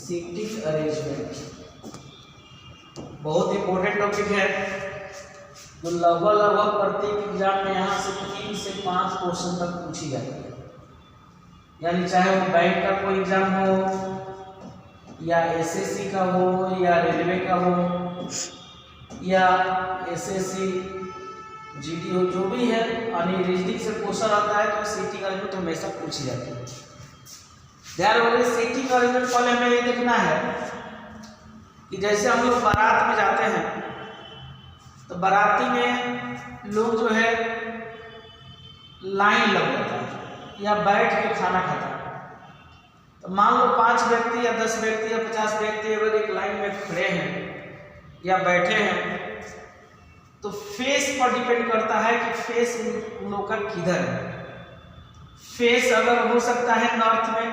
Seating arrangement बहुत important topic है, जो लगभग प्रत्येक एग्जाम में यहाँ से 3 से 5 क्वेश्चन तक पूछी जाती है। यानी चाहे वो बैंक का कोई एग्जाम हो या एसएससी का हो या रेलवे का हो या एसएससी जीडी हो, जो भी है यानी रीजनिंग से क्वेश्चन आता है तो सीटिंग अरेंजमेंट हमेशा पूछी जाती है। ध्यान रखिए, सीटिंग अरेंजमेंट पहले हमें ये देखना है कि जैसे हम लोग बारात में जाते हैं तो बाराती में लोग जो है लाइन लग जाता है या बैठ के खाना खाता है। तो मान लो 5 व्यक्ति या 10 व्यक्ति या 50 व्यक्ति अगर एक लाइन में खड़े हैं या बैठे हैं तो फेस पर डिपेंड करता है कि फेस उन लोग का किधर है। फेस अगर हो सकता है नॉर्थ में,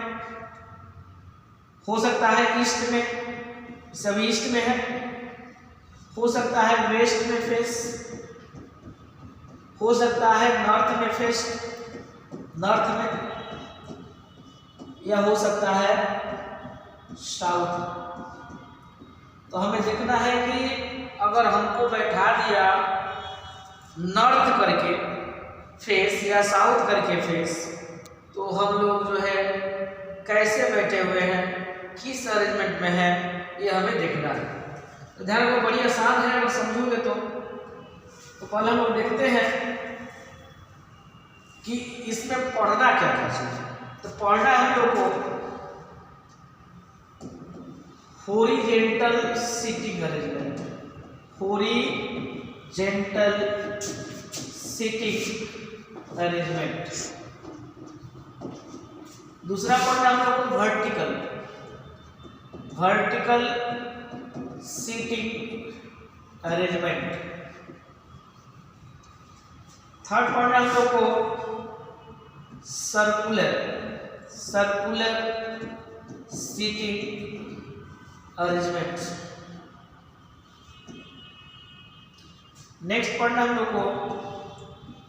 हो सकता है ईस्ट में, सभी ईस्ट में है, हो सकता है वेस्ट में फेस, हो सकता है नॉर्थ में फेस नॉर्थ में, या हो सकता है साउथ। तो हमें देखना है कि अगर हमको बैठा दिया नॉर्थ करके फेस या साउथ करके फेस, तो हम लोग जो है कैसे बैठे हुए हैं, किस अरेंजमेंट में है, ये हमें देखना है। तो ध्यान रखो, बड़ी आसान है, अगर समझोगे तो पहले हम लोग देखते हैं कि इसमें पढ़ना क्या क्या चाहिए। तो पढ़ना हम लोग को horizontal seating arrangement, horizontal seating arrangement. दूसरा पढ़ना हम लोग को vertical, vertical seating arrangement. Third पढ़ना हम लोग को circular, circular seating arrangement. Next पढ़ना हम लोग को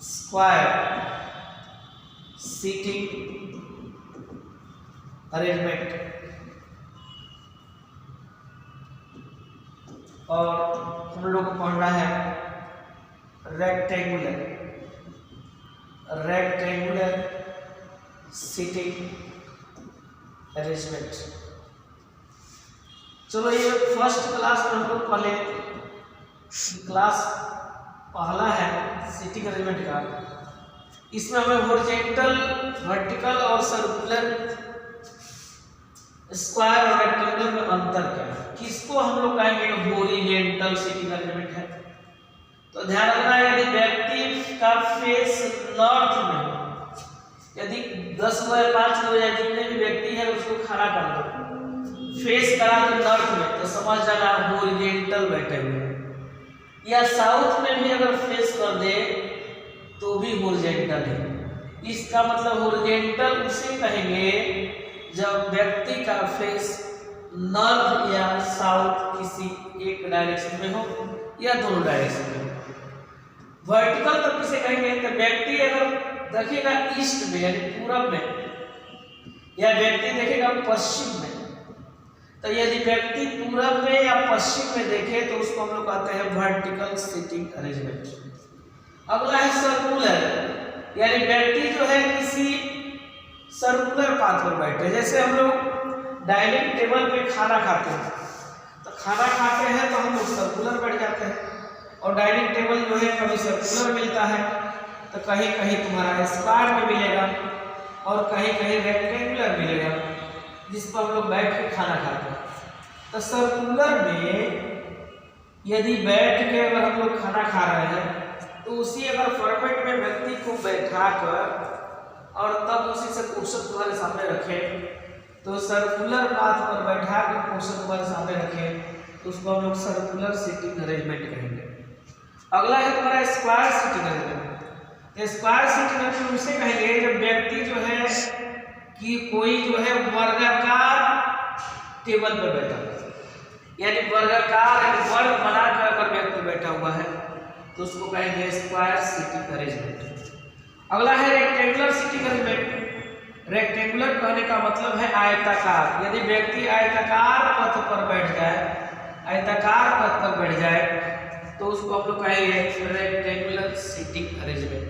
स्क्वायर सीटिंग अरेंजमेंट। और हम लोग को पढ़ना है रेक्टेंगुलर, रेक्टेंगुलर सीटिंग अरेंजमेंट। चलो, ये फर्स्ट क्लास में हम लोग पहले क्लास पहला है सीटिंग अरेंजमेंट का। इसमें हमें हॉरिजॉन्टल, वर्टिकल और सर्कुलर, स्क्वायर और रेक्टेंगुलर में अंतर क्या है, किसको हम लोग कहेंगे हॉरिजॉन्टल सीटिंग अरेंजमेंट है। तो ध्यान रखना, यदि व्यक्ति का फेस नॉर्थ में, यदि 10 लोग या 5 लोग या जितने भी व्यक्ति हैं उसको खड़ा कर दो, फेस करा तो नॉर्थ में, तो समझ जाना हॉरिजॉन्टल बैठे हुए हैं। या साउथ में भी अगर फेस कर दे तो भी हॉरिजॉन्टल है। इसका मतलब हॉरिजॉन्टल उसे कहेंगे जब व्यक्ति का फेस नॉर्थ या साउथ किसी एक डायरेक्शन में हो या दोनों डायरेक्शन में हो। वर्टिकल तो किसे कहेंगे, तो व्यक्ति अगर देखेगा ईस्ट में यानी पूरब में, या व्यक्ति देखेगा पश्चिम में, तो यदि व्यक्ति पूरब में या पश्चिम में देखे तो उसको हम लोग कहते हैं वर्टिकल सीटिंग अरेंजमेंट। अगला है सर्कुलर, यानी व्यक्ति जो है किसी सर्कुलर पाथ पर बैठे। जैसे हम लोग डाइनिंग टेबल पे खाना खाते हैं, तो खाना खाते हैं तो हम लोग सर्कुलर बैठ जाते हैं, और डाइनिंग टेबल जो है कभी सर्कुलर मिलता है तो कहीं कहीं तुम्हारा स्क्वायर में मिलेगा और कहीं कहीं रेक्टेंगुलर मिलेगा, जिस पर हम लोग बैठ के खाना खाते हैं। तो सर्कुलर में यदि बैठ के अगर हम लोग खाना खा रहे हैं तो उसी अगर फॉर्मेट में व्यक्ति को बैठा कर और तब उसी से क्वेश्चन तुम्हारे सामने रखें, तो सर्कुलर पाथ पर बैठा कर क्वेश्चन तुम्हारे सामने रखें तो उसको हम लोग सर्कुलर सीटिंग अरेंजमेंट कहेंगे। अगला है तुम्हारा square seating arrangement. Square seating arrangement उसे कहेंगे जब व्यक्ति जो है कि कोई जो है वर्गाकार टेबल पर बैठा है, यानी वर्गाकार वर्ग बनाकर अगर व्यक्ति बैठा हुआ है तो उसको कहेंगे स्क्वायर सीटिंग अरेंजमेंट। अगला है रेक्टेंगुलर सीटिंग अरेंजमेंट। रेक्टेंगुलर कहने का मतलब है आयताकार। यदि व्यक्ति आयताकार पथ पर बैठ जाए, आयताकार पथ पर बैठ जाए तो उसको हम लोग कहेंगे रेक्टेंगुलर सीटिंग अरेंजमेंट।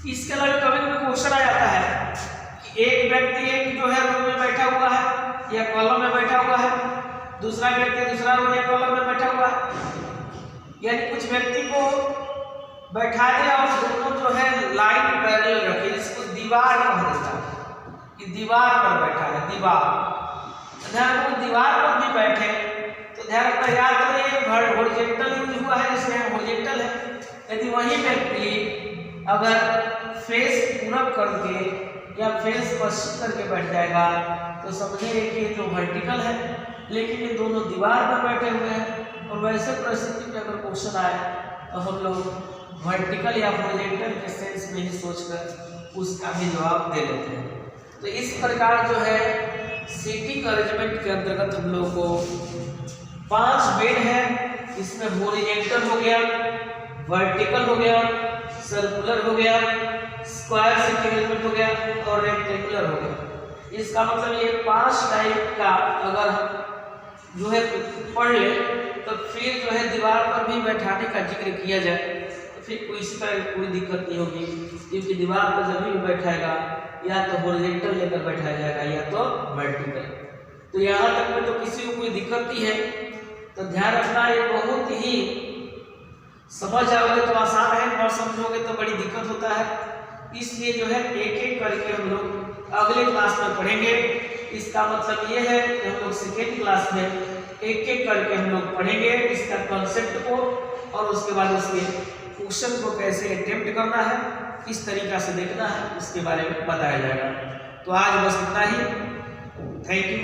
इसके अलावा कभी कभी क्वेश्चन आ जाता है कि एक व्यक्ति एक जो है रो में बैठा हुआ है या कॉलम में बैठा हुआ है, दूसरा व्यक्ति दूसरा रो या कॉलम में बैठा हुआ है, यानी कुछ व्यक्ति को बैठा दे और दोनों जो है लाइन पैरेलल रखे, इसको दीवार कहा जाता है कि दीवार पर बैठा है, दीवार। ध्यान रखो दीवार पर भी बैठे तो ध्यान रखना, या तो ये हॉरिजॉन्टल यूज हुआ है, जिसमें हॉरिजॉन्टल है। यदि वही व्यक्ति अगर फेस पूरब करके या फेस पश्चिम करके बैठ जाएगा तो समझिए कि ये तो वर्टिकल है, लेकिन ये दोनों दीवार पर बैठे हुए हैं। और वैसे परिस्थिति में अगर क्वेश्चन आए तो हम लोग वर्टिकल या हॉरिजॉन्टल के सेंस में ही सोचकर उसका भी जवाब दे देते हैं। तो इस प्रकार जो है सीटिंग अरेंजमेंट के अंतर्गत हम लोग को 5 बेड है। इसमें हॉरिजॉन्टल हो गया, वर्टिकल हो गया, सर्कुलर हो गया, स्क्वायर सीटिंग अरेंजमेंट हो गया और रेक्टेंगुलर हो गया। इसका मतलब ये 5 टाइप का अगर हम जो है पढ़ ले तो फिर जो है दीवार पर भी बैठाने का जिक्र किया जाए तो फिर कोई इसी तरह की कोई दिक्कत नहीं होगी, क्योंकि दीवार पर जब भी बैठाएगा या तो हॉरिजॉन्टल लेकर बैठाया जाएगा या तो वर्टिकल। तो यहाँ तक में तो किसी को कोई दिक्कत नहीं है। तो ध्यान रखना, ये बहुत ही समझ आओगे तो आसान है, न समझोगे तो बड़ी दिक्कत होता है। इसलिए जो है एक एक करके हम लोग अगले क्लास में पढ़ेंगे। इसका मतलब ये है कि हम लोग सेकेंड क्लास में एक एक करके हम लोग पढ़ेंगे इसका कॉन्सेप्ट को, और उसके बाद उसके क्वेश्चन को कैसे अटेम्प्ट करना है, किस तरीका से देखना है, उसके बारे में बताया जाएगा। तो आज बस इतना ही। Thank you.